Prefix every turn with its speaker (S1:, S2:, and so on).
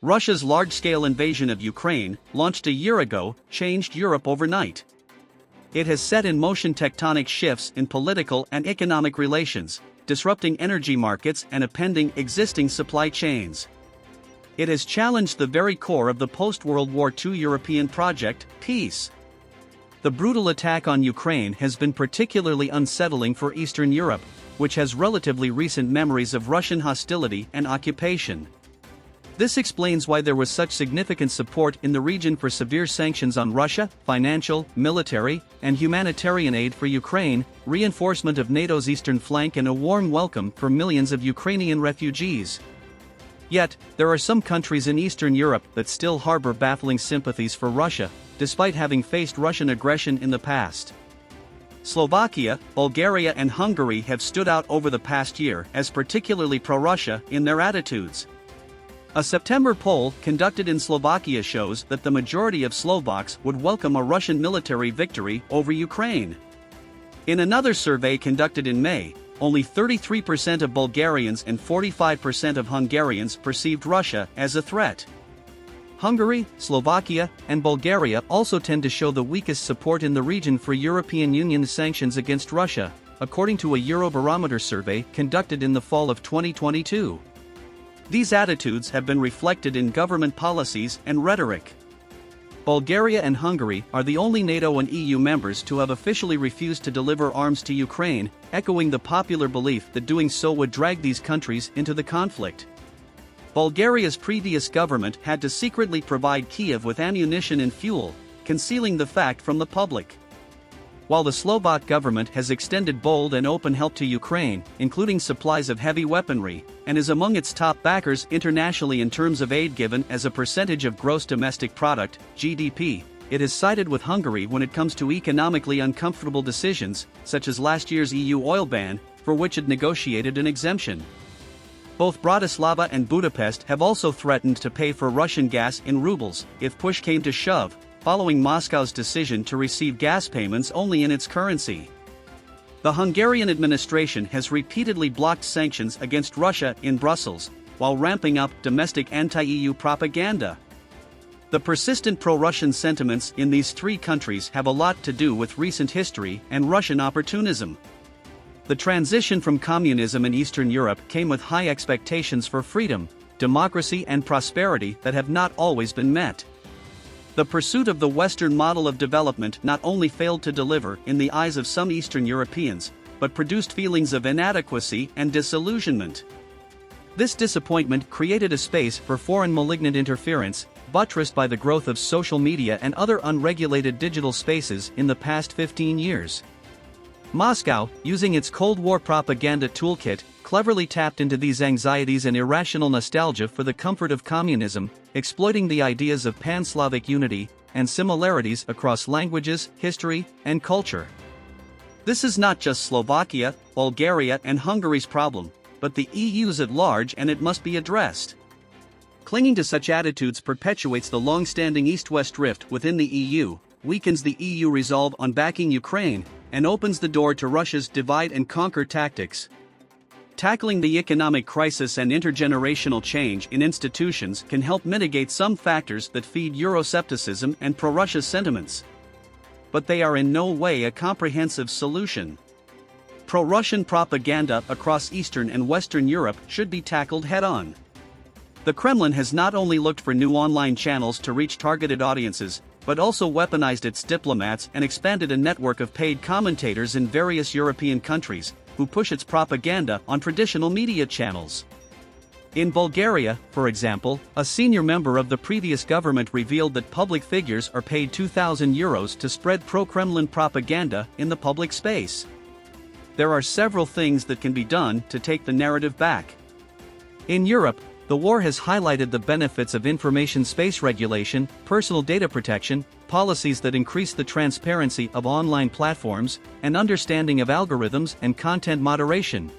S1: Russia's large-scale invasion of Ukraine, launched a year ago, changed Europe overnight. It has set in motion tectonic shifts in political and economic relations, disrupting energy markets and upending existing supply chains. It has challenged the very core of the post-World War II European project, peace. The brutal attack on Ukraine has been particularly unsettling for Eastern Europe, which has relatively recent memories of Russian hostility and occupation. This explains why there was such significant support in the region for severe sanctions on Russia, financial, military, and humanitarian aid for Ukraine, reinforcement of NATO's eastern flank, and a warm welcome for millions of Ukrainian refugees. Yet, there are some countries in Eastern Europe that still harbor baffling sympathies for Russia, despite having faced Russian aggression in the past. Slovakia, Bulgaria, and Hungary have stood out over the past year as particularly pro-Russia in their attitudes. A September poll conducted in Slovakia shows that the majority of Slovaks would welcome a Russian military victory over Ukraine. In another survey conducted in May, only 33% of Bulgarians and 45% of Hungarians perceived Russia as a threat. Hungary, Slovakia, and Bulgaria also tend to show the weakest support in the region for European Union sanctions against Russia, according to a Eurobarometer survey conducted in the fall of 2022. These attitudes have been reflected in government policies and rhetoric. Bulgaria and Hungary are the only NATO and EU members to have officially refused to deliver arms to Ukraine, echoing the popular belief that doing so would drag these countries into the conflict. Bulgaria's previous government had to secretly provide Kiev with ammunition and fuel, concealing the fact from the public. While the Slovak government has extended bold and open help to Ukraine, including supplies of heavy weaponry, and is among its top backers internationally in terms of aid given as a percentage of gross domestic product, GDP, it has sided with Hungary when it comes to economically uncomfortable decisions, such as last year's EU oil ban, for which it negotiated an exemption. Both Bratislava and Budapest have also threatened to pay for Russian gas in rubles, if push came to shove, following Moscow's decision to receive gas payments only in its currency. The Hungarian administration has repeatedly blocked sanctions against Russia in Brussels, while ramping up domestic anti-EU propaganda. The persistent pro-Russian sentiments in these three countries have a lot to do with recent history and Russian opportunism. The transition from communism in Eastern Europe came with high expectations for freedom, democracy, and prosperity that have not always been met. The pursuit of the Western model of development not only failed to deliver in the eyes of some Eastern Europeans, but produced feelings of inadequacy and disillusionment. This disappointment created a space for foreign malignant interference, buttressed by the growth of social media and other unregulated digital spaces in the past 15 years. Moscow, using its Cold War propaganda toolkit, cleverly tapped into these anxieties and irrational nostalgia for the comfort of communism, exploiting the ideas of pan-Slavic unity and similarities across languages, history, and culture. This is not just Slovakia, Bulgaria, and Hungary's problem, but the EU's at large, and it must be addressed. Clinging to such attitudes perpetuates the long-standing East-West rift within the EU, weakens the EU resolve on backing Ukraine, and opens the door to Russia's divide-and-conquer tactics. Tackling the economic crisis and intergenerational change in institutions can help mitigate some factors that feed Euroscepticism and pro-Russia sentiments. But they are in no way a comprehensive solution. Pro-Russian propaganda across Eastern and Western Europe should be tackled head-on. The Kremlin has not only looked for new online channels to reach targeted audiences, but also weaponized its diplomats and expanded a network of paid commentators in various European countries, who push its propaganda on traditional media channels. In Bulgaria, for example, a senior member of the previous government revealed that public figures are paid €2,000 to spread pro-Kremlin propaganda in the public space. There are several things that can be done to take the narrative back. In Europe, the war has highlighted the benefits of information space regulation, personal data protection, policies that increase the transparency of online platforms, and understanding of algorithms and content moderation.